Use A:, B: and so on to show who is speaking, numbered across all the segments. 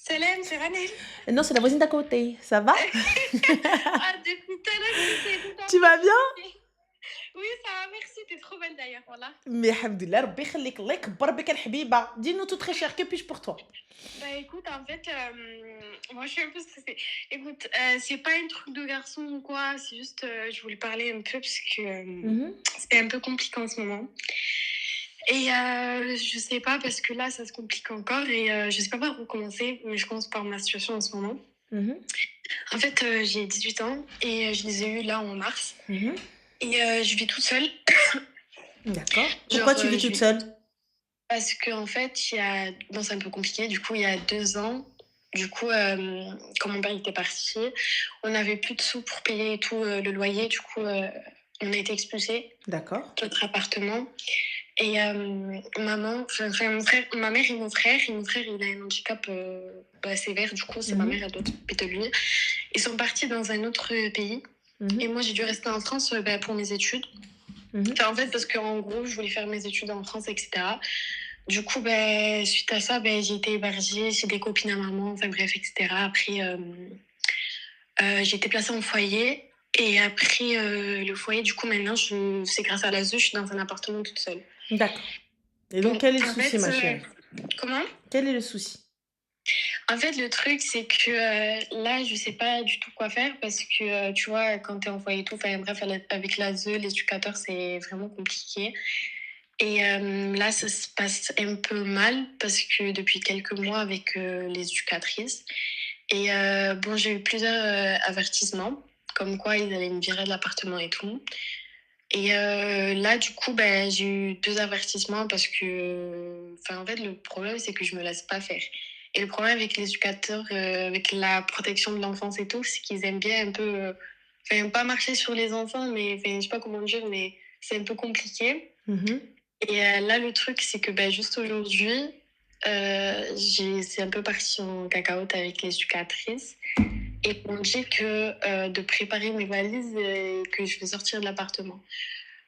A: Salam, c'est Ranel.
B: Non, c'est la voisine d'à côté. Ça va?
A: Ah, depuis tout à l'heure, j'essaie de
B: Tu vas
A: t'appeler.
B: bien?
A: Oui, ça va, merci, t'es trop belle d'ailleurs, voilà.
B: Mais alhamdoulilah, ربي يخليك، الله يكبر بك الحبيبة. Dis-nous tout très cher, que puis-je pour toi?
A: Bah écoute, en fait, moi je suis un peu stressée. Écoute, c'est pas un truc de garçon ou quoi, c'est juste, je voulais parler un peu parce que
B: Mhm,
A: c'est un peu compliqué en ce moment. Et je sais pas, parce que là, ça se complique encore et je sais pas par où commencer, mais je commence par ma situation en ce moment.
B: mhm,
A: En fait, j'ai 18 ans et je les ai eus là en mars.
B: mhm.
A: Et je vis toute seule.
B: D'accord. Pourquoi
A: Genre,
B: tu vis
A: je
B: toute
A: vis.
B: seule?
A: Parce qu'en fait, il y a. Bon, c'est un peu compliqué. Du coup, il y a 2 ans, du coup, quand mon père était parti, on n'avait plus de sous pour payer et tout le loyer. Du coup, on a été expulsés
B: D'accord.
A: de notre appartement. Et enfin, mon frère, ma mère et mon frère, il a un handicap sévère. Du coup, c'est ma
B: Mhm,
A: mère, elle doit s'occuper de lui. Ils sont partis dans un autre pays. Et
B: mhm,
A: moi, j'ai dû rester en France pour mes études.
B: mhm.
A: Enfin, en fait, parce qu'en gros, je voulais faire mes études en France, etc. Du coup, ben, suite à ça, ben, j'ai été hébergée chez des copines à maman, enfin bref, etc. Après, j'ai été placée en foyer. Et après le foyer, du coup, maintenant, c'est grâce à l'ASE, je suis dans un appartement toute seule.
B: D'accord. Et donc,
A: Bon,
B: quel est le
A: en
B: souci,
A: fait,
B: ma chérie?
A: comment?
B: Quel est le souci?
A: En fait, le truc, c'est que là, je sais pas du tout quoi faire parce que, tu vois, quand t'es en foyer et tout, enfin bref, avec l'ASE, l'éducateur, c'est vraiment compliqué. Et là, ça se passe un peu mal parce que depuis quelques mois avec les éducatrices. Et bon, j'ai eu plusieurs avertissements, comme quoi ils allaient me virer de l'appartement et tout. Et là, du coup, ben, j'ai eu 2 avertissements parce que, enfin, en fait, le problème, c'est que je me laisse pas faire. Et le problème avec les éducateurs, avec la protection de l'enfance et tout, c'est qu'ils aiment bien un peu, enfin, pas marcher sur les enfants, mais, enfin, je sais pas comment dire, mais c'est un peu compliqué.
B: Mhm.
A: Et là, le truc, c'est que ben, juste aujourd'hui, c'est un peu parti en cacahuète avec les éducatrices. Et ils m'ont dit que de préparer mes valises et que je vais sortir de l'appartement.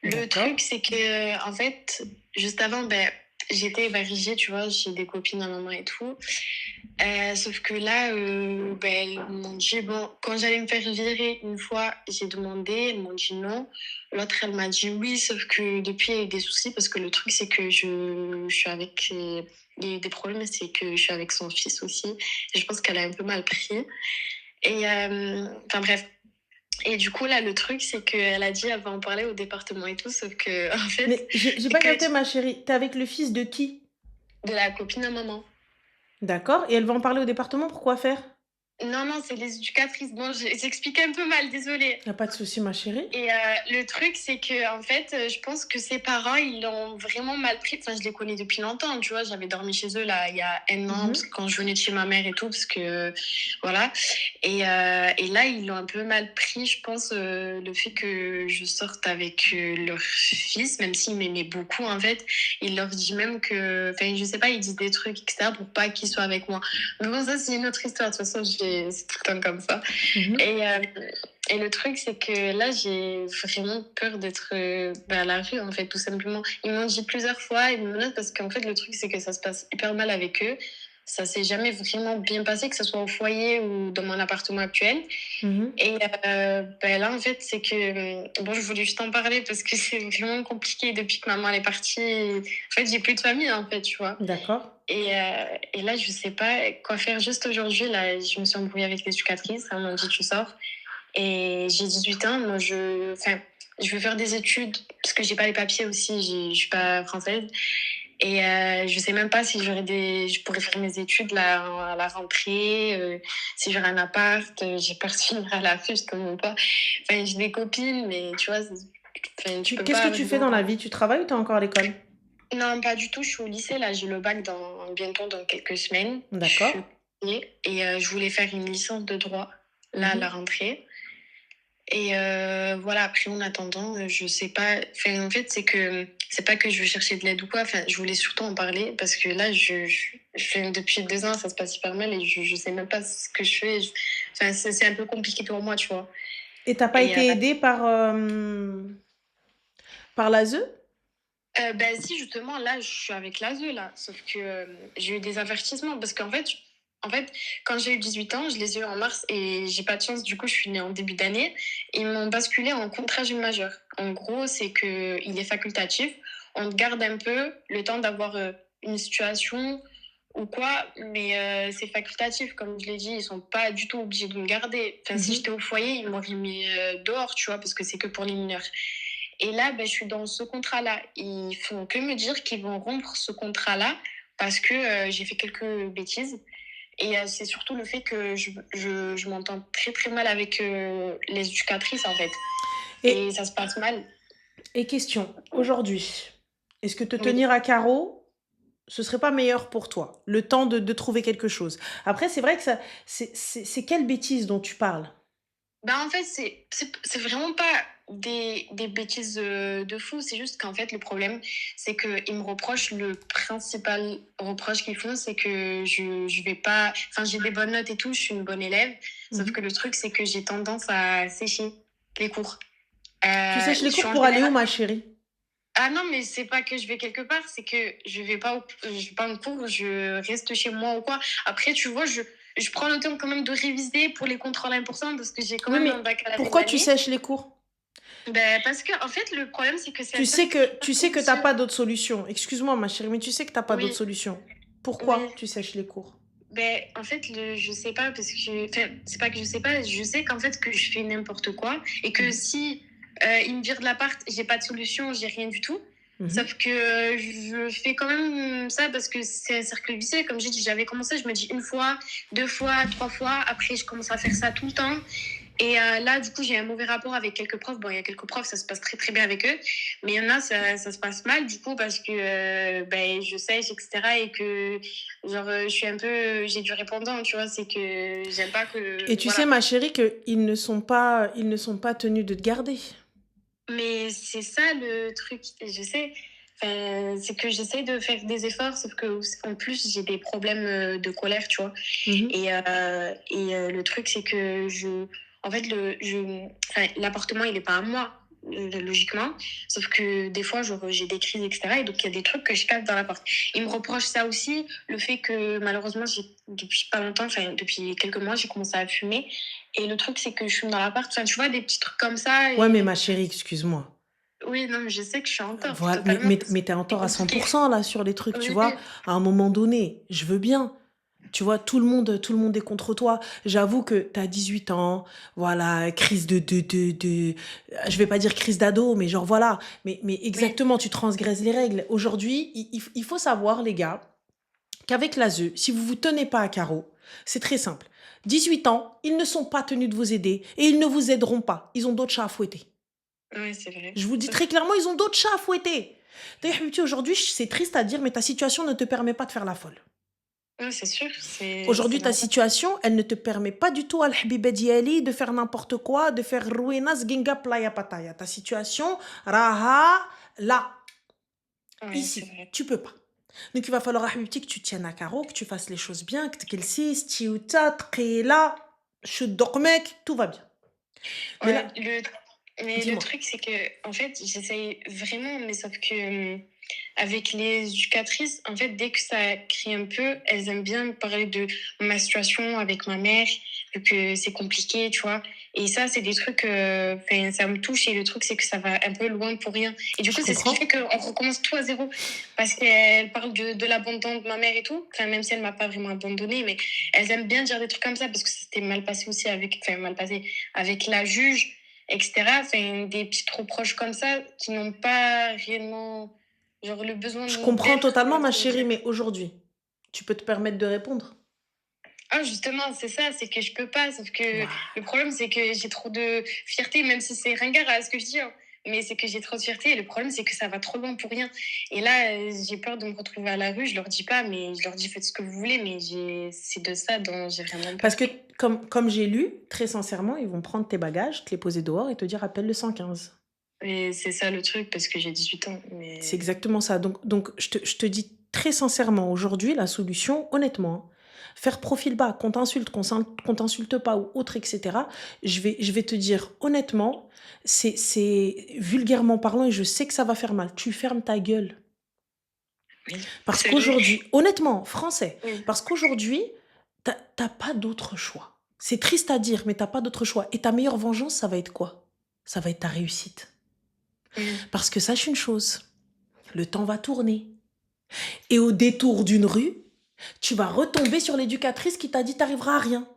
A: Le
B: D'accord.
A: truc, c'est que, en fait, juste avant, ben, j'étais hébergée, tu vois, chez des copines à maman et tout. Sauf que là, ben, ils m'ont dit, bon, quand j'allais me faire virer une fois, j'ai demandé, ils m'ont dit non. L'autre, elle m'a dit oui, sauf que depuis, il y a eu des soucis parce que le truc, c'est que je suis avec. Il y a eu des problèmes, c'est que je suis avec son fils aussi. Et je pense qu'elle a un peu mal pris. Et, enfin, bref. Et du coup, là, le truc, c'est qu'elle a dit, elle va en parler au département et tout, sauf que, en fait,
B: Mais j'ai
A: c'est
B: pas
A: que
B: capté, ma chérie. T'es avec le fils de qui?
A: de la copine à maman.
B: D'accord. Et elle va en parler au département, pourquoi faire?
A: Non, non, c'est les éducatrices. Bon, j'explique un peu mal, désolée.
B: Y a pas de souci, ma chérie.
A: Et le truc, c'est que en fait, je pense que ses parents, ils l'ont vraiment mal pris. Enfin, je les connais depuis longtemps, tu vois. J'avais dormi chez eux là il y a un an, parce
B: Mhm.
A: que quand je venais de chez ma mère et tout, parce que voilà. Et là, ils l'ont un peu mal pris, je pense, le fait que je sorte avec leur fils, même s'ils m'aimaient beaucoup en fait. Il leur dit même que, enfin, je sais pas, ils disent des trucs, etc., pour pas qu'ils soient avec moi. Mais bon, ça, c'est une autre histoire. De toute façon, c'est tout le temps comme ça.
B: Mhm.
A: Et et le truc, c'est que là, j'ai vraiment peur d'être à la rue, en fait, tout simplement. Ils m'ont dit plusieurs fois, ils me menacent parce qu'en fait, le truc, c'est que ça se passe hyper mal avec eux. Ça s'est jamais vraiment bien passé, que ce soit au foyer ou dans mon appartement actuel.
B: Mhm.
A: Et ben là, en fait, c'est que. Bon, je voulais juste en parler parce que c'est vraiment compliqué depuis que maman elle est partie. En fait, j'ai plus de famille, en fait, tu vois.
B: D'accord.
A: Et là, je sais pas quoi faire. Juste aujourd'hui, là, je me suis embrouillée avec l'éducatrice. Elle m'a dit, tu sors. Et j'ai 18 ans, moi enfin, je veux faire des études parce que j'ai pas les papiers aussi, je suis pas française. Et je sais même pas si je pourrais faire mes études là à la rentrée, si j'aurai un appart, j'ai peur de finir à la rue, je te mens pas. Enfin, j'ai des copines, mais tu vois, enfin, tu peux
B: Qu'est-ce que
A: pas
B: tu fais dans
A: vraiment.
B: la vie? Tu travailles ou t'es encore à l'école?
A: Non, pas du tout, je suis au lycée, là, j'ai le bac bientôt dans quelques semaines. Je
B: D'accord.
A: suis et je voulais faire une licence de droit là à la
B: Mhm.
A: rentrée. Et voilà, après, en attendant, je sais pas. Enfin, en fait, c'est pas que je veux chercher de l'aide ou quoi. Enfin, je voulais surtout en parler parce que là, depuis 2 ans, ça se passe hyper mal et je sais même pas ce que je fais. Enfin, c'est un peu compliqué pour moi, tu vois.
B: Et t'as pas
A: Et
B: été aidée par l'ASE?
A: ben, si, justement, là, je suis avec l'ASE, là. Sauf que j'ai eu des avertissements parce qu'en fait, En fait, quand j'ai eu 18 ans, je les ai eu en mars et j'ai pas de chance. Du coup, je suis née en début d'année. Ils m'ont basculé en contrat jeune majeur. En gros, c'est que il est facultatif. On te garde un peu le temps d'avoir une situation ou quoi, mais c'est facultatif. Comme je l'ai dit, ils sont pas du tout obligés de me garder. Enfin, si j'étais au foyer, ils m'auraient mis dehors, tu vois, parce que c'est que pour les mineurs. Et là, ben, je suis dans ce contrat-là. Ils font que me dire qu'ils vont rompre ce contrat-là parce que j'ai fait quelques bêtises. Et c'est surtout le fait que je m'entends très très mal avec les éducatrices en fait.
B: Et,
A: Et ça se passe mal.
B: et question, aujourd'hui, est-ce que te
A: Oui.
B: tenir à carreau, ce serait pas meilleur pour toi, le temps de trouver quelque chose? Après, c'est vrai que ça, c'est quelle bêtise dont tu parles?
A: Bah en fait, c'est vraiment pas des bêtises de fou. C'est juste qu'en fait, le problème, c'est qu'ils me reprochent, le principal reproche qu'ils font, c'est que je vais pas. Enfin, j'ai des bonnes notes et tout, je suis une bonne élève. Sauf que le truc, c'est que j'ai tendance à sécher les cours.
B: Tu sèches
A: Je
B: les
A: suis
B: cours
A: en
B: pour aller où,
A: général.
B: ma chérie?
A: Ah non, mais c'est pas que je vais quelque part, c'est que je vais pas en cours, je reste chez moi ou quoi. Après, tu vois, je prends le temps quand même de réviser pour les contrôles importants parce que j'ai quand
B: Oui,
A: même un
B: mais
A: bac à la fin de
B: pourquoi tu
A: l'année.
B: sèches les cours?
A: Ben, parce que, en fait, le problème, c'est que c'est
B: Tu
A: un
B: sais
A: truc
B: que tu
A: hyper
B: sais que t'as
A: ambitieux.
B: pas d'autre solution. Excuse-moi, ma chérie, mais tu sais que t'as pas d'autre
A: Oui,
B: solution.
A: oui.
B: Pourquoi tu sèches les cours?
A: Ben, en fait, je sais pas parce que, enfin, c'est pas que je sais pas, je sais qu'en fait, que je fais n'importe quoi et que
B: Mhm.
A: si il me vire de l'appart, j'ai pas de solution, j'ai rien du tout.
B: Mhm.
A: Sauf que je fais quand même ça parce que c'est un cercle vicieux. Comme j'ai dit, j'avais commencé, je me dis une fois, deux fois, trois fois. Après, je commence à faire ça tout le temps. Et là, du coup, j'ai un mauvais rapport avec quelques profs. Bon, il y a quelques profs, ça se passe très très bien avec eux. Mais il y en a, ça se passe mal, du coup, parce que ben, je sèche, etc. Et que, genre, je suis un peu. J'ai du répondant, tu vois. C'est que j'aime pas
B: Et
A: que.
B: tu sais,
A: Voilà.
B: ma chérie, ils ne sont pas tenus de te garder.
A: Mais c'est ça le truc, je sais. Enfin, c'est que j'essaie de faire des efforts, sauf que en plus j'ai des problèmes de colère, tu vois.
B: Mhm.
A: Le truc c'est que en fait enfin, l'appartement il est pas à moi logiquement, sauf que des fois genre, j'ai des crises etc. Et donc il y a des trucs que je capte dans l'appart. Ils me reprochent ça aussi, le fait que malheureusement depuis pas longtemps, enfin depuis quelques mois j'ai commencé à fumer. Et le truc c'est que je fume dans l'appart, enfin tu vois des petits trucs comme ça
B: Ouais, mais
A: et
B: ma chérie, excuse-moi.
A: oui, non, mais je sais que je suis en tort,
B: Voilà,
A: totalement.
B: mais t'es en
A: C'est
B: tort à
A: compliqué.
B: 100% là sur les trucs, tu
A: Oui,
B: vois. À un moment donné, je veux bien. Tu vois, tout le monde est contre toi. J'avoue que t'as 18 ans, voilà, crise je vais pas dire crise d'ado, mais genre voilà. Mais
A: oui,
B: exactement, tu transgresses les règles. Aujourd'hui, il faut savoir, les gars, qu'avec l'ASE, si vous vous tenez pas à carreau, c'est très simple. 18 ans, ils ne sont pas tenus de vous aider et ils ne vous aideront pas. Ils ont d'autres chats à fouetter.
A: oui, c'est vrai.
B: Je vous dis
A: Ça,
B: très clairement, ils ont d'autres chats à fouetter. D'ailleurs, Habibti, aujourd'hui, c'est triste à dire, mais ta situation ne te permet pas de faire la folle.
A: ouais, c'est sûr, c'est
B: Aujourd'hui, ta
A: normal.
B: situation, elle ne te permet pas du tout, al-habiba diali, de faire n'importe quoi, de faire ruinas, ginga, playa, pataya. Ta situation, raha, là,
A: Oui, c'est
B: ici,
A: vrai.
B: tu peux pas. Donc, il va falloir, Habibti, que tu tiennes à carreau, que tu fasses les choses bien, que tu tiouta, tqila, mec, tout va bien. Mais là,
A: Ouais, mais le
B: dis-moi.
A: truc, c'est que, en fait, j'essaye vraiment, mais sauf que avec les éducatrices, en fait, dès que ça crie un peu, elles aiment bien me parler de ma situation avec ma mère, vu que c'est compliqué, tu vois. Et ça, c'est des trucs, enfin, ça me touche. Et le truc, c'est que ça va un peu loin pour rien. Et du
B: Je
A: coup, c'est ce qui fait
B: comprends.
A: qu'on recommence tout à zéro. Parce qu'elles parlent de l'abandon de ma mère et tout. Enfin, même si elle m'a pas vraiment abandonnée, mais elles aiment bien dire des trucs comme ça parce que c'était mal passé aussi avec, enfin, mal passé avec la juge, etc. Enfin, des petits reproches comme ça qui n'ont pas réellement genre le besoin
B: Je comprends
A: d'être, tu
B: totalement,
A: vois ce
B: ma
A: que je veux
B: chérie,
A: dire.
B: mais aujourd'hui, tu peux te permettre de répondre?
A: Ah, justement, c'est ça, c'est que je peux pas, sauf que le
B: Voilà.
A: problème, c'est que j'ai trop de fierté, même si c'est ringard à ce que je dis, hein. Mais c'est que j'ai trop de fierté et le problème, c'est que ça va trop loin pour rien. Et là, j'ai peur de me retrouver à la rue, je leur dis pas, mais je leur dis faites ce que vous voulez, mais c'est de ça dont j'ai vraiment peur.
B: Parce que, comme j'ai lu, très sincèrement, ils vont prendre tes bagages, te les poser dehors et te dire appelle le 115.
A: Et c'est ça le truc, parce que j'ai 18 ans,
B: C'est
A: mais
B: exactement ça. Donc je te dis très sincèrement, aujourd'hui, la solution, honnêtement, faire profil bas, qu'on t'insulte pas ou autre, etc. Je vais te dire honnêtement, c'est vulgairement parlant et je sais que ça va faire mal. Tu fermes ta gueule.
A: oui,
B: Parce
A: c'est vrai.
B: qu'aujourd'hui, honnêtement, français,
A: Oui,
B: parce qu'aujourd'hui, T'as pas d'autre choix. C'est triste à dire, mais t'as pas d'autre choix. Et ta meilleure vengeance, ça va être quoi? Ça va être ta réussite.
A: Mm.
B: Parce que sache une chose, le temps va tourner. Et au détour d'une rue, tu vas retomber sur l'éducatrice qui t'a dit t'arriveras à rien.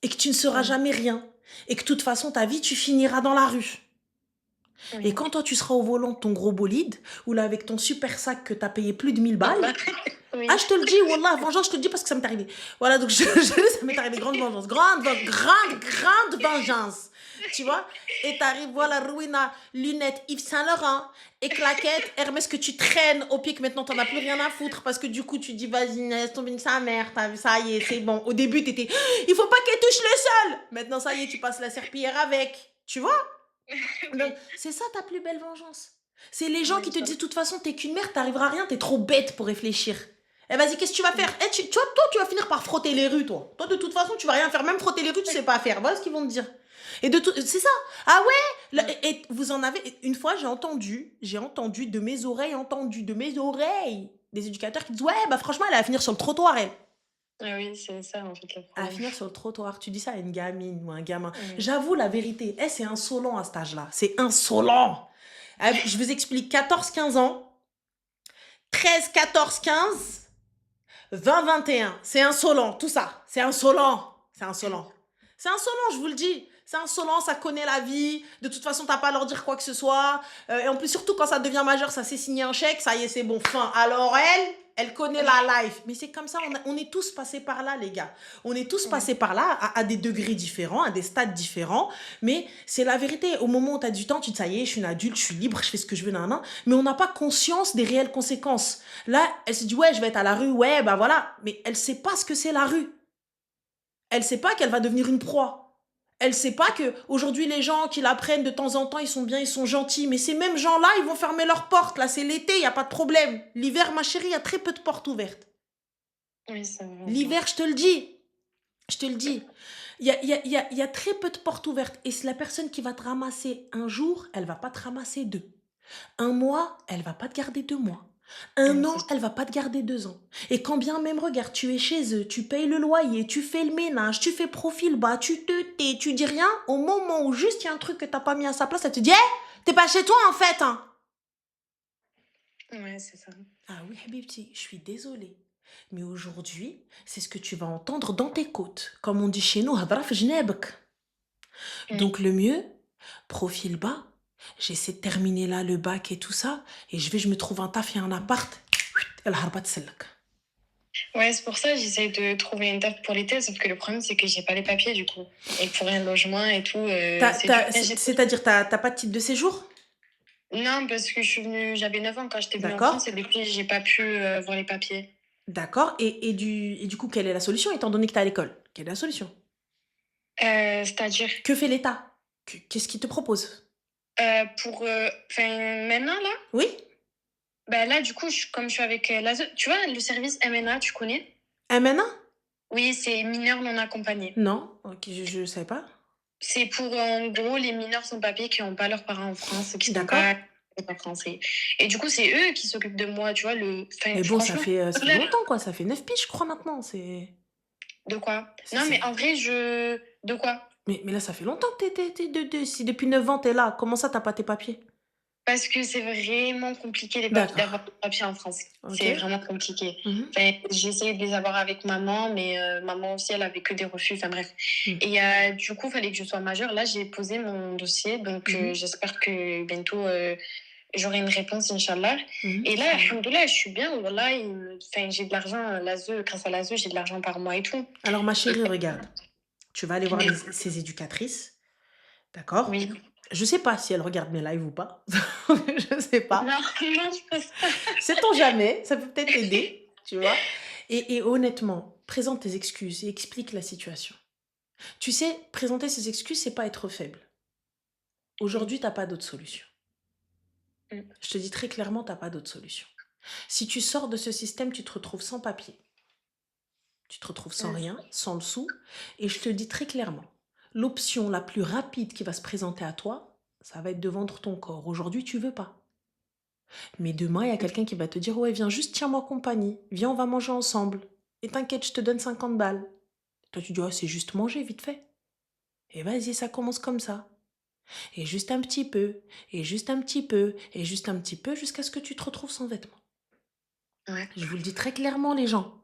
B: Et que tu ne seras
A: Mm.
B: jamais rien. Et que de toute façon, ta vie, tu finiras dans la rue. Et
A: Oui.
B: quand toi, tu seras au volant de ton gros bolide, ou là, avec ton super sac que t'as payé plus de 1000 balles, ah,
A: Oui.
B: je te le dis, Wallah, vengeance, je te le dis parce que ça m'est arrivé. Voilà, donc ça m'est arrivé, grande vengeance. Grande vengeance. Tu vois? Et t'arrives, voilà, Rowena, lunettes, Yves Saint-Laurent, et claquettes, Hermès que tu traînes au pied que maintenant t'en as plus rien à foutre parce que du coup tu dis, vas-y, laisse tomber sa mère, t'as vu, ça y est, c'est bon. Au début, t'étais, il faut pas qu'elle touche le sol. Maintenant, ça y est, tu passes la serpillière avec. Tu vois? Donc,
A: Oui.
B: c'est ça ta plus belle vengeance. C'est les gens
A: Oui,
B: qui te
A: ça.
B: disent, de toute façon, t'es qu'une mère, t'arriveras à rien, t'es trop bête pour réfléchir. Eh vas-y, qu'est-ce que tu vas faire?
A: Mm.
B: Eh, tu vois, toi, tu vas finir par frotter les rues, toi. Toi, de toute façon, tu vas rien faire. Même frotter les rues, tu sais pas faire. Voilà ce qu'ils vont te dire. Et de tout, c'est ça. Ah ouais?
A: Mm.
B: Et vous en avez, une fois, j'ai entendu de mes oreilles, des éducateurs qui disent, ouais, bah franchement, elle va finir sur le trottoir, elle.
A: Ah oui, c'est ça en fait le
B: À
A: problème.
B: finir sur le trottoir. Tu dis ça à une gamine ou un gamin.
A: Mm.
B: J'avoue la vérité. Eh, c'est insolent à cet âge-là. C'est insolent. Je vous explique, 14, 15 ans, 13, 14, 15, 20, 21. C'est insolent, tout ça. C'est insolent. C'est insolent. C'est insolent, je vous le dis. C'est insolent, ça connaît la vie. De toute façon, t'as pas à leur dire quoi que ce soit. Et en plus, surtout quand ça devient majeur, ça s'est signé un chèque, ça y est, c'est bon, fin. Alors elle connaît la life. Mais c'est comme ça, on est tous passés par là, les gars. On est tous
A: Mm.
B: passés par là, à des degrés différents, à des stades différents. Mais c'est la vérité. Au moment où t'as du temps, tu te dis, ça y est, je suis une adulte, je suis libre, je fais ce que je veux, nan, nan. Mais on n'a pas conscience des réelles conséquences. Là, elle se dit, ouais, je vais être à la rue, ouais, bah voilà. Mais elle sait pas ce que c'est la rue. Elle sait pas qu'elle va devenir une proie. Elle sait pas que aujourd'hui les gens qui la prennent de temps en temps, ils sont bien, ils sont gentils. Mais ces mêmes gens-là, ils vont fermer leurs portes. Là, c'est l'été, il y a pas de problème. L'hiver, ma chérie, il y a très peu de portes ouvertes.
A: Oui, c'est vrai.
B: L'hiver, je te le dis. Je te le dis. Il y a très peu de portes ouvertes. Et c'est la personne qui va te ramasser un jour, elle va pas te ramasser deux. Un mois, elle va pas te garder 2 mois. Un
A: Oui,
B: an, elle va pas te garder 2 ans. Et quand bien même, regarde, tu es chez eux, tu payes le loyer, tu fais le ménage, tu fais profil bas, tu te tais, tu dis rien, au moment où juste il y a un truc que t'as pas mis à sa place, elle te dit, hé, t'es pas chez toi en fait, hein.
A: ouais, c'est ça.
B: Ah oui, Habibti, je suis désolée. Mais aujourd'hui, c'est ce que tu vas entendre dans tes côtes. Comme on dit chez nous, hadra fi jnebek. Donc
A: Oui.
B: le mieux, profil bas, j'essaie de terminer là le bac et tout ça, et je me trouve un taf et un appart. Elle harbat selek.
A: Ouais, c'est pour ça que j'essaie de trouver une taf pour l'été, sauf que le problème, c'est que j'ai pas les papiers du coup. Et pour un logement et tout, c'est dur.
B: C'est-à-dire, t'as pas de titre de séjour?
A: Non, parce que j'avais 9 ans quand j'étais venue en
B: D'accord,
A: France et depuis, j'ai pas pu voir les papiers.
B: d'accord. Et du coup, quelle est la solution étant donné que t'es à l'école? Quelle est la solution?
A: C'est-à-dire,
B: Que fait l'État? Qu'est-ce qu'il te propose?
A: maintenant là,
B: Oui?
A: bah là, du coup, comme je suis avec l'ASE, tu vois, le service MNA, tu connais?
B: MNA?
A: Oui, c'est mineurs non accompagnés.
B: Non, ok, je sais pas.
A: C'est pour, en gros, les mineurs sans papier qui n'ont pas leurs parents en France, qui sont
B: D'accord.
A: pas français. Et du coup, c'est eux qui s'occupent de moi, tu vois.
B: Mais bon, ça
A: Franchement,
B: fait longtemps, quoi. Ça fait 9 piges, je crois, maintenant.
A: de quoi?
B: C'est-
A: Non, mais
B: c'est-
A: en vrai, De quoi?
B: Mais là, ça fait longtemps que si depuis 9 ans, t'es là, comment ça, t'as pas tes papiers?
A: Parce que c'est vraiment compliqué
B: D'accord.
A: d'avoir des papiers en France.
B: Ok.
A: C'est vraiment compliqué.
B: Mhm.
A: J'ai essayé de les avoir avec maman, mais maman aussi, elle avait que des refus. Enfin bref.
B: Mhm.
A: Et du coup, il fallait que je sois majeure. Là, j'ai posé mon dossier, donc
B: Mhm.
A: j'espère que bientôt j'aurai une réponse, Inch'Allah.
B: Mhm.
A: Et là, alhamdoulilah, je suis bien. Voilà, j'ai de l'argent, grâce à l'ASE, j'ai de l'argent par mois et tout.
B: Alors, ma chérie, regarde. Tu vas aller voir ces éducatrices. D'accord?
A: Oui.
B: Je sais pas si elles regardent mes lives ou pas. Je sais pas.
A: Non, non, je pense pas.
B: Sait-on jamais? Ça peut peut-être t'aider, tu vois? Et honnêtement, présente tes excuses et explique la situation. Tu sais, présenter ses excuses, c'est pas être faible. Aujourd'hui, t'as pas d'autre solution.
A: Mm.
B: Je te dis très clairement, t'as pas d'autre solution. Si tu sors de ce système, tu te retrouves sans papier. Tu te retrouves sans
A: Mm.
B: rien, sans le sou. Et je te dis très clairement, l'option la plus rapide qui va se présenter à toi, ça va être de vendre ton corps. Aujourd'hui, tu veux pas. Mais demain, il y a quelqu'un qui va te dire, ouais, viens juste, tiens-moi compagnie. Viens, on va manger ensemble. Et t'inquiète, je te donne 50 balles. Toi, tu dis, oh, c'est juste manger vite fait. Et vas-y, ça commence comme ça. Et juste un petit peu, et juste un petit peu, et juste un petit peu, jusqu'à ce que tu te retrouves sans vêtements.
A: Ouais.
B: Je vous le dis très clairement, les gens.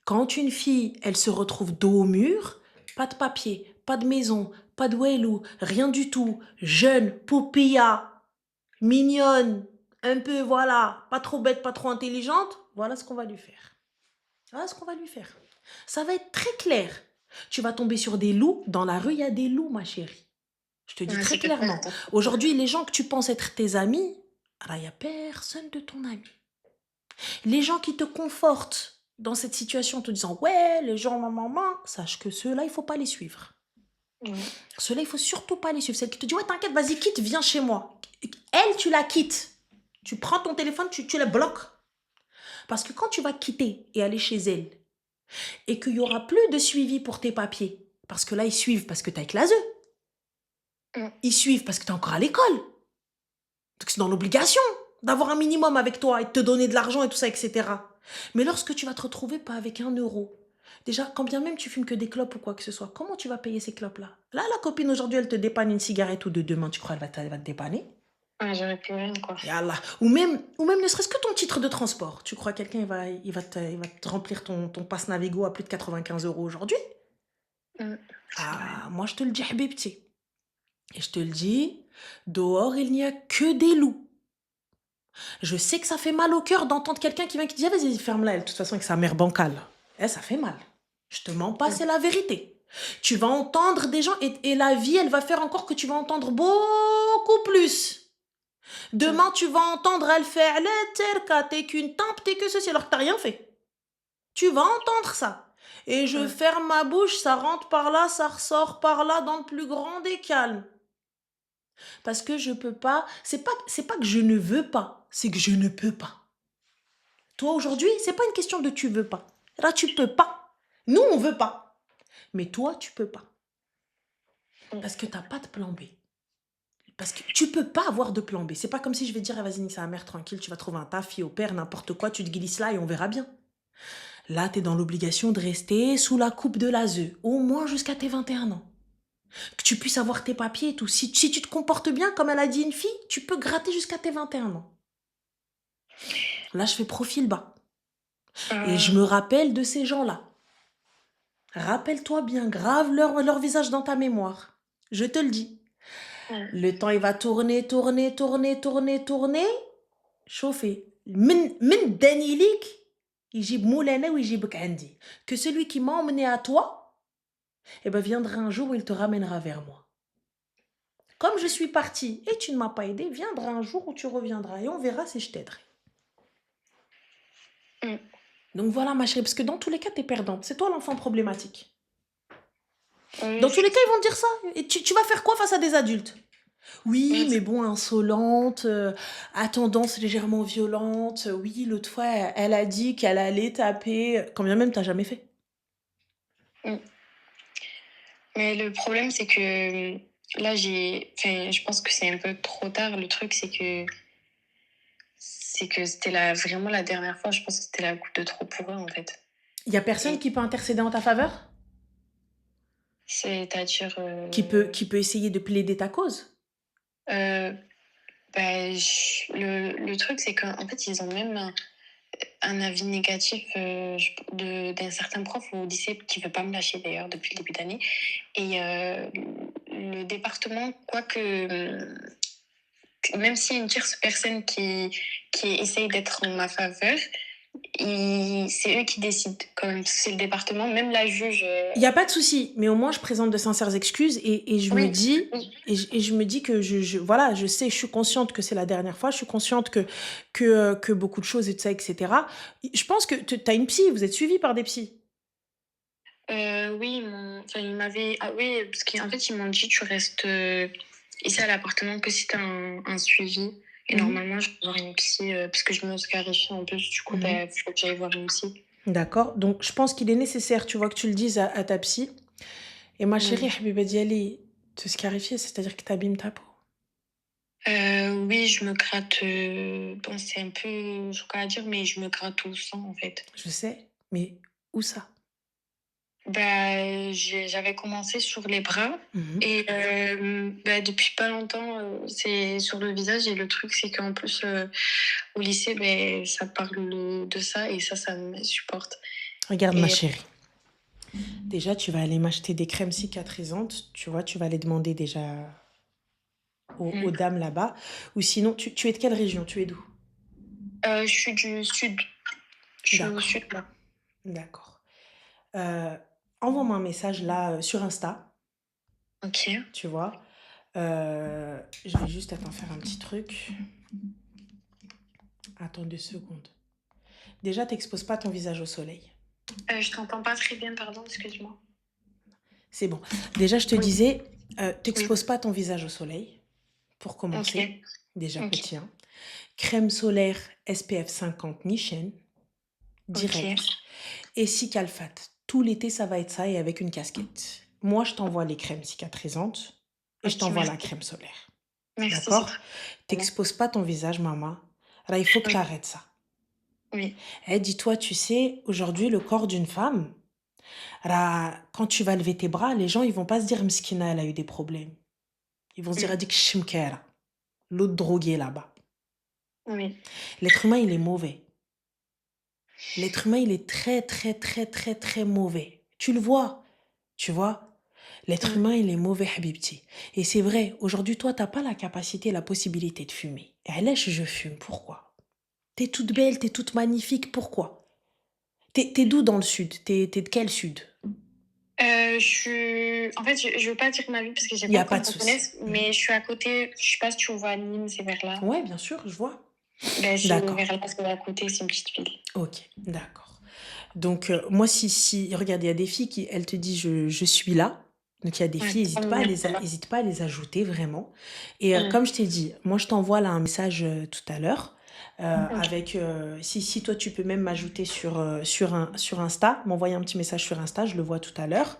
B: Quand une fille, elle se retrouve dos au mur, pas de papier, pas de maison, pas de welou, rien du tout, jeune, poupilla, mignonne, un peu, voilà, pas trop bête, pas trop intelligente, voilà ce qu'on va lui faire. Voilà ce qu'on va lui faire. Ça va être très clair. Tu vas tomber sur des loups. Dans la rue, il y a des loups, ma chérie. Je te dis
A: Ouais,
B: très
A: c'est que
B: clairement. Aujourd'hui, les gens que tu penses être tes amis, alors il n'y a personne de ton ami. Les gens qui te confortent dans cette situation en te disant ouais, les gens, maman, sache que ceux-là, il ne faut pas les suivre.
A: Ouais.
B: Ceux-là, il faut surtout pas les suivre. Celle qui te dit ouais, t'inquiète, vas-y, quitte, viens chez moi. Elle, tu la quittes. Tu prends ton téléphone, tu la bloques. Parce que quand tu vas quitter et aller chez elle, et qu'il n'y aura plus de suivi pour tes papiers, parce que là, ils suivent parce que tu es avec l'ASE,
A: Mm.
B: ils suivent parce que tu es encore à l'école. Donc c'est dans l'obligation d'avoir un minimum avec toi et de te donner de l'argent et tout ça, etc. Mais lorsque tu vas te retrouver pas avec 1 euro, déjà, quand bien même tu fumes que des clopes ou quoi que ce soit, comment tu vas payer ces clopes-là? Là, la copine aujourd'hui, elle te dépanne une cigarette ou deux demain, tu crois elle va te dépanner?
A: Ouais, j'aurais plus rien, quoi.
B: Et Allah. Ou même ne serait-ce que ton titre de transport. Tu crois quelqu'un il va te remplir ton passe Navigo à plus de 95 € aujourd'hui?
A: Mm.
B: Ah, moi je te le dis, Habibti. Et je te le dis, dehors, il n'y a que des loups. Je sais que ça fait mal au cœur d'entendre quelqu'un qui vient qui dit ah, vas-y, ferme-la, elle, de toute façon, avec sa mère bancale. Eh, ça fait mal. Je te mens pas,
A: Mm.
B: c'est la vérité. Tu vas entendre des gens et la vie, elle va faire encore que tu vas entendre beaucoup plus.
A: Mm.
B: Demain, tu vas entendre elle fait terka, t'es qu'une tempe, t'es que ceci, alors que t'as rien fait. Tu vas entendre ça. Et je
A: Mm.
B: ferme ma bouche, ça rentre par là, ça ressort par là, dans le plus grand des calmes. Parce que je peux pas. C'est pas que je ne veux pas, c'est que je ne peux pas. Toi aujourd'hui, c'est pas une question de tu veux pas. Là, tu peux pas. Nous, on veut pas. Mais toi, tu peux pas.
A: Mm.
B: Parce que t'as pas de plan B. Parce que tu peux pas avoir de plan B. C'est pas comme si je vais dire, ah, vas-y, nique sa mère, tranquille, tu vas trouver un taf, fille au père, n'importe quoi, tu te glisses là et on verra bien. Là, t'es dans l'obligation de rester sous la coupe de l'ASE, au moins jusqu'à tes 21 ans. Que tu puisses avoir tes papiers et tout. Si tu te comportes bien, comme elle a dit une fille, tu peux gratter jusqu'à tes 21 ans. Là, je fais profil bas. Et je me rappelle de ces gens-là. Rappelle-toi bien, grave leur visage dans ta mémoire. Je te le dis.
A: Mm.
B: Le temps, il va tourner, tourner, tourner, tourner, tourner. Chauffer. Min danilik, yjib moulana ou yjib kandi. Que celui qui m'a emmené à toi, eh ben, viendra un jour où il te ramènera vers moi. Comme je suis partie et tu ne m'as pas aidé, viendra un jour où tu reviendras et on verra si je t'aiderai.
A: Mm.
B: Donc voilà, ma chérie, parce que dans tous les cas, t'es perdante. C'est toi l'enfant problématique.
A: Oui,
B: Dans tous les cas, ils vont te dire ça. Et tu vas faire quoi face à des adultes? Oui,
A: oui,
B: mais bon, insolente, à tendance légèrement violente. Oui, l'autre fois, elle a dit qu'elle allait taper. Quand bien même, t'as jamais fait.
A: mm. Mais le problème, c'est que là, enfin, je pense que c'est un peu trop tard. Le truc, c'est que c'était vraiment la dernière fois. Je pense que c'était la goutte de trop pour eux, en fait.
B: Il y a personne
A: Et
B: qui peut intercéder en ta faveur?
A: c'est-à-dire,
B: Qui peut essayer de plaider ta cause?
A: euh, bah, le truc, c'est qu'en fait, ils ont même un avis négatif d'un certain prof au lycée qui veut pas me lâcher d'ailleurs depuis le début d'année. Et le département, quoique, même s'il y a une tierce personne qui essaye d'être en ma faveur, c'est eux qui décident quand même. C'est le département, même la juge.
B: Il n'y a pas de souci, mais au moins je présente de sincères excuses et je me
A: Oui,
B: dis
A: oui.
B: je me dis que voilà, je sais, je suis consciente que c'est la dernière fois, je suis consciente que beaucoup de choses et tout ça, etc. Je pense que tu as une psy, vous êtes suivi par des psys.
A: Oui, enfin, ils m'avaient. Ah oui, parce qu'en fait, ils m'ont dit tu restes ici à l'appartement que si tu as un suivi. Et
B: Mhm.
A: normalement, je vais voir une psy parce que je me scarifie en plus. Du coup,
B: Mhm.
A: il faut que j'aille voir une psy.
B: D'accord. Donc je pense qu'il est nécessaire, tu vois, que tu le dises à ta psy. Et ma chérie,
A: Mm.
B: Habiba Diali, te scarifier, c'est-à-dire que tu abîmes ta peau.
A: Oui, je me gratte. Bon, c'est un peu choquant à dire, mais je me gratte au sang en fait.
B: Je sais, mais où ça?
A: Bah, j'avais commencé sur les bras
B: Mhm.
A: et bah, depuis pas longtemps, c'est sur le visage et le truc, c'est qu'en plus, au lycée, beh, ça parle de ça et ça me supporte
B: Regarde, ma
A: et
B: chérie. Déjà, tu vas aller m'acheter des crèmes cicatrisantes. Tu vois, tu vas les demander déjà aux
A: mmh,
B: dames là-bas. Ou sinon, tu es de quelle région? Tu es d'où?
A: je suis du sud. Je suis au
B: D'accord,
A: sud, là.
B: d'accord. Euh, Envoie-moi un message là sur Insta,
A: OK.
B: tu vois. Je vais juste attends faire un petit truc. Attends 2 secondes. Déjà, t'exposes pas ton visage au soleil.
A: Je t'entends pas très bien, pardon, excuse-moi.
B: C'est bon. Déjà, je te
A: Oui,
B: disais,
A: oui.
B: t'exposes pas ton visage au soleil, pour commencer.
A: OK,
B: Déjà
A: OK,
B: petit 1. Crème solaire SPF 50 Nichen,
A: OK,
B: direct. Et Cicalfate. Tout l'été, ça va être ça et avec une casquette. Moi, je t'envoie les crèmes cicatrisantes et je
A: OK,
B: t'envoie la
A: merci.
B: crème solaire.
A: Merci, c'est
B: D'accord?
A: très bien.
B: T'exposes pas ton visage, maman. Là, il faut que
A: Oui,
B: t'arrêtes ça.
A: oui,
B: Eh, dis-toi, tu sais, aujourd'hui, le corps d'une femme, là, quand tu vas lever tes bras, les gens, ils vont pas se dire, Mskina, elle a eu des problèmes. Ils vont se dire,
A: mmh,
B: Adik Shimkera, l'autre drogué là-bas.
A: oui,
B: L'être humain, il est mauvais. L'être humain, il est très, très, très, très, très mauvais. Tu le vois, tu vois. L'être
A: mmh,
B: humain, il est mauvais, Habibti. Et c'est vrai, aujourd'hui, toi, t'as pas la capacité, la possibilité de fumer. Et là, je fume. Pourquoi? T'es toute belle, t'es toute magnifique. Pourquoi? T'es d'où dans le sud? T'es de quel sud?
A: je suis en fait, je veux pas dire ma ville parce que j'ai
B: Il n'y
A: pas
B: a
A: qu'on
B: pas
A: me
B: de souci.
A: reconnaisse, mais je suis à côté, je sais pas si tu vois Nîmes, c'est vers là.
B: Ouais, bien sûr, je vois.
A: Ben c'est
B: D'accord.
A: vers là, c'est à côté, c'est une petite ville.
B: Ok, d'accord. Donc, moi, si, regarde, il y a des filles qui, elles te disent, je suis là. Donc, il y a des
A: Ouais,
B: filles,
A: ça me met là.
B: hésite pas à les ajouter, vraiment. Et
A: Mmh,
B: comme je t'ai dit, moi, je t'envoie là un message tout à l'heure.
A: OK,
B: Avec, si toi, tu peux même m'ajouter sur Insta, m'envoyer un petit message sur Insta, je le vois tout à l'heure.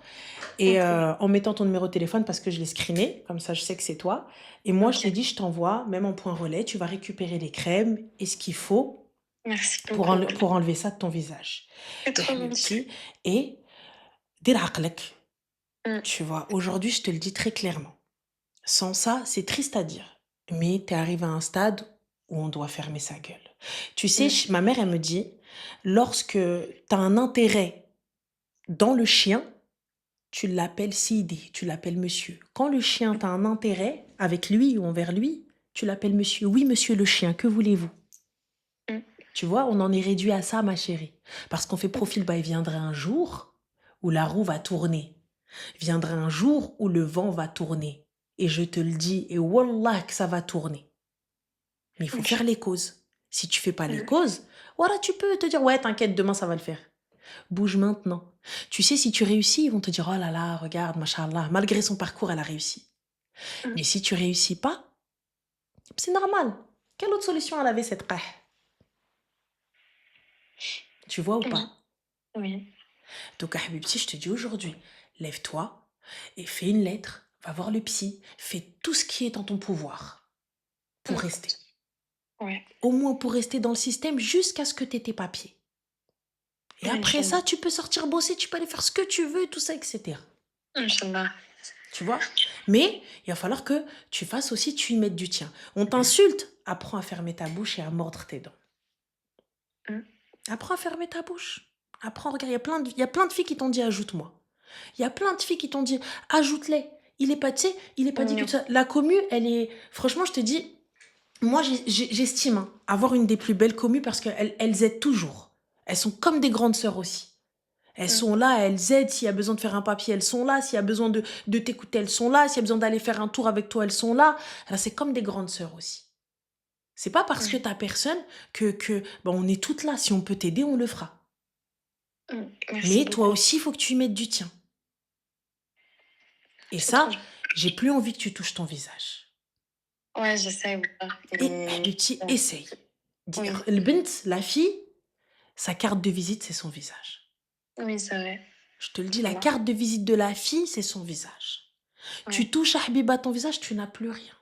B: Et
A: OK,
B: en mettant ton numéro de téléphone parce que je l'ai screené, comme ça, je sais que c'est toi. Et moi, je t'ai
A: OK.
B: dit, je t'envoie, même en point relais, tu vas récupérer les crèmes et ce qu'il faut
A: Merci beaucoup.
B: pour enlever ça de ton visage.
A: C'est
B: Et
A: trop gentil.
B: Habibti, et dir aqlek,
A: Mmh,
B: tu vois, aujourd'hui, je te le dis très clairement. Sans ça, c'est triste à dire, mais tu es arrivé à un stade où on doit fermer sa gueule. Tu sais,
A: mmh,
B: ma mère, elle me dit, lorsque tu as un intérêt dans le chien, tu l'appelles Sidi, tu l'appelles monsieur. Quand le chien, tu as un intérêt avec lui ou envers lui, tu l'appelles monsieur. Oui, monsieur le chien, que voulez-vous?
A: mmh,
B: Tu vois, on en est réduit à ça, ma chérie. Parce qu'on fait profil, bah, il viendra un jour où la roue va tourner. Viendra un jour où le vent va tourner. Et je te le dis, et wallah que ça va tourner. Mais il faut faire
A: OK.
B: les causes. Si tu fais pas les
A: Mmh,
B: causes, voilà, tu peux te dire, ouais, t'inquiète, demain ça va le faire. Bouge maintenant. Tu sais, si tu réussis, ils vont te dire, oh là là, regarde, machallah, malgré son parcours, elle a réussi.
A: mmh,
B: Mais si tu réussis pas, c'est normal. Quelle autre solution elle avait cette qah? Tu vois ou
A: mmh,
B: pas?
A: oui,
B: Donc, Habibti, je te dis aujourd'hui, lève-toi et fais une lettre, va voir le psy, fais tout ce qui est en ton pouvoir pour
A: mmh,
B: rester.
A: ouais,
B: Au moins pour rester dans le système jusqu'à ce que tu aies tes papiers. Et après
A: Inch'Allah.
B: ça, tu peux sortir bosser, tu peux aller faire ce que tu veux, tout ça, etc.
A: Inch'Allah.
B: Tu vois? Mais il va falloir que tu fasses aussi, tu y mettes du tien. On t'insulte, apprends à fermer ta bouche et à mordre tes dents.
A: Mmh,
B: Apprends à fermer ta bouche. Apprends, regarde, il y a plein de filles qui t'ont dit ajoute-moi. Il y a plein de filles qui t'ont dit ajoute-les. Il est pas, tu sais, il est pas dit que
A: mignon.
B: ça. La commu, elle est. Franchement, je te dis, moi, j'estime hein, avoir une des plus belles communes parce qu'elles aident toujours. Elles sont comme des grandes sœurs aussi. Elles
A: Mmh,
B: sont là, elles aident. S'il y a besoin de faire un papier, elles sont là. S'il y a besoin de t'écouter, elles sont là. S'il y a besoin d'aller faire un tour avec toi, elles sont là. Alors, c'est comme des grandes sœurs aussi. C'est pas parce que
A: mmh,
B: t'as personne que ben, on est toutes là. Si on peut t'aider, on le fera.
A: merci
B: Mais toi
A: beaucoup.
B: aussi, il faut que tu y mettes du tien. Et
A: C'est trop
B: ça,
A: gentil.
B: j'ai plus envie que tu touches ton visage.
A: Ouais, j'essaie, ouais
B: Et
A: et
B: Habibti,
A: ouais,
B: essaye.
A: oui,
B: Le bint, la fille, sa carte de visite, c'est son visage.
A: oui, c'est vrai.
B: Je te le dis, la
A: Voilà.
B: carte de visite de la fille, c'est son visage. Tu
A: Ouais.
B: touches à Habiba ton visage, tu n'as plus rien.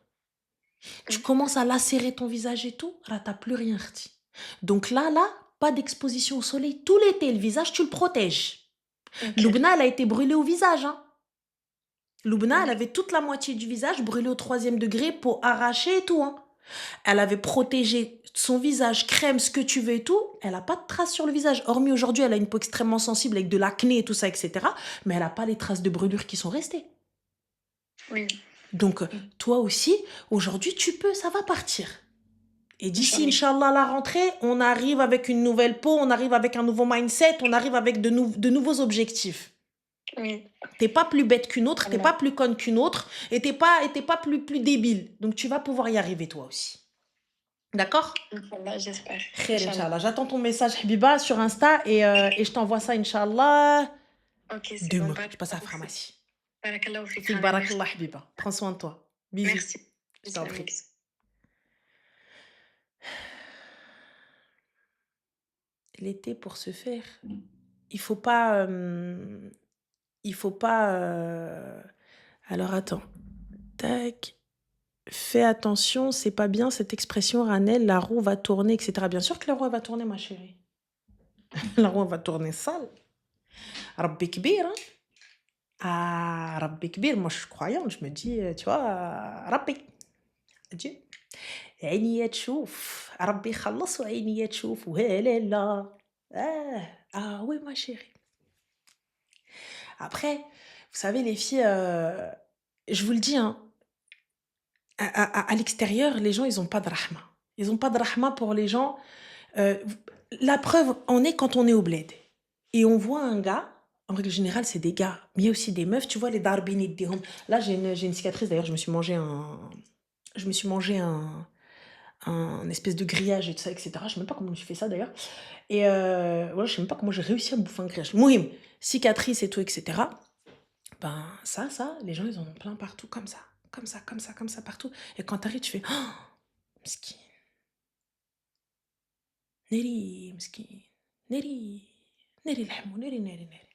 B: Tu
A: Mmh,
B: commences à lacérer ton visage et tout, là, t'as plus rien, Khti. Donc là, pas d'exposition au soleil. Tout l'été, le visage, tu le protèges.
A: Ok.
B: Loubna, elle a été brûlée au visage, hein. Loubna, elle
A: Ouais.
B: avait toute la moitié du visage brûlée au 3e degré, peau arrachée et tout, hein. Elle avait protégé son visage, crème, ce que tu veux et tout. Elle a pas de traces sur le visage. Hormis aujourd'hui, elle a une peau extrêmement sensible avec de l'acné et tout ça, etc. Mais elle a pas les traces de brûlure qui sont restées.
A: Oui.
B: Donc, toi aussi, aujourd'hui, tu peux, ça va partir. Et d'ici,
A: Inch'Allah.
B: Inch'Allah, la rentrée, on arrive avec une nouvelle peau, on arrive avec un nouveau mindset, on arrive avec de nouveaux objectifs.
A: Oui.
B: T'es pas plus bête qu'une autre, t'es
A: Inch'Allah.
B: pas plus conne qu'une autre, et t'es pas plus débile. Donc, tu vas pouvoir y arriver, toi aussi. D'accord?
A: Inch'Allah, j'espère.
B: Khair,
A: Inch'Allah.
B: Inch'Allah. J'attends ton message, Habiba, sur Insta, et je t'envoie ça, Inch'Allah,
A: Ok, c'est bon.
B: demain. Je passe à la pharmacie.
A: Barakallahu fik,
B: Fik
A: Rana, merci.
B: barakallah, Habiba. Prends soin de toi. Bisous.
A: Merci.
B: Je t'en
A: Bisous,
B: prie.
A: bisous.
B: L'été, pour se faire, il faut pas... il faut pas... Alors, attends. Tac. Fais attention, c'est pas bien cette expression, Ranel, la roue va tourner, etc. Bien sûr que la roue elle va tourner, ma chérie. La roue elle va tourner sale. Rabbi Kbir, hein. Ah, Rabbi Kbir, moi je suis croyante, je me dis, tu vois, Rabbi. Dieu. عيني تشوف ربي يخلص وعيني تشوف وهلا لا ah oui ma chérie. Après, vous savez les filles, je vous le dis, hein, à l'extérieur, les gens, ils ont pas de rahma. Ils ont pas de rahma pour les gens. La preuve en est quand on est au bled et on voit un gars, en règle générale, c'est des gars, mais il y a aussi des meufs, tu vois, les darbini de hum. Là, j'ai une cicatrice, d'ailleurs, je me suis mangé un espèce de grillage et tout ça, etc. Je sais même pas comment j'ai fait ça, d'ailleurs. Et voilà, je sais même pas comment j'ai réussi à me bouffer un grillage. Mouhim, cicatrice et tout, etc. Ben, ça, les gens, ils en ont plein partout, comme ça. Comme ça, comme ça, comme ça, partout. Et quand t'arrives, tu fais oh, مسكين ناري مسكين ناري ناري لحمو ناري ناري ناري.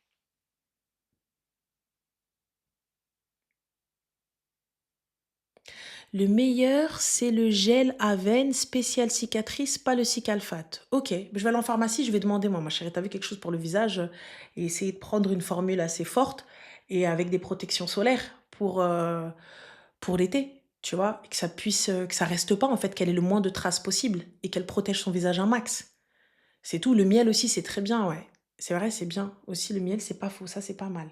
B: Le meilleur, c'est le gel à veine spécial cicatrice, pas le Cicalfate. Ok, je vais aller en pharmacie, je vais demander, moi, ma chérie, t'as vu quelque chose pour le visage et essayer de prendre une formule assez forte et avec des protections solaires pour l'été, tu vois, et que ça puisse, que ça reste pas, en fait, qu'elle ait le moins de traces possible et qu'elle protège son visage un max. C'est tout. Le miel aussi, c'est très bien, ouais. C'est vrai, c'est bien. Aussi, le miel, c'est pas faux. Ça, c'est pas mal.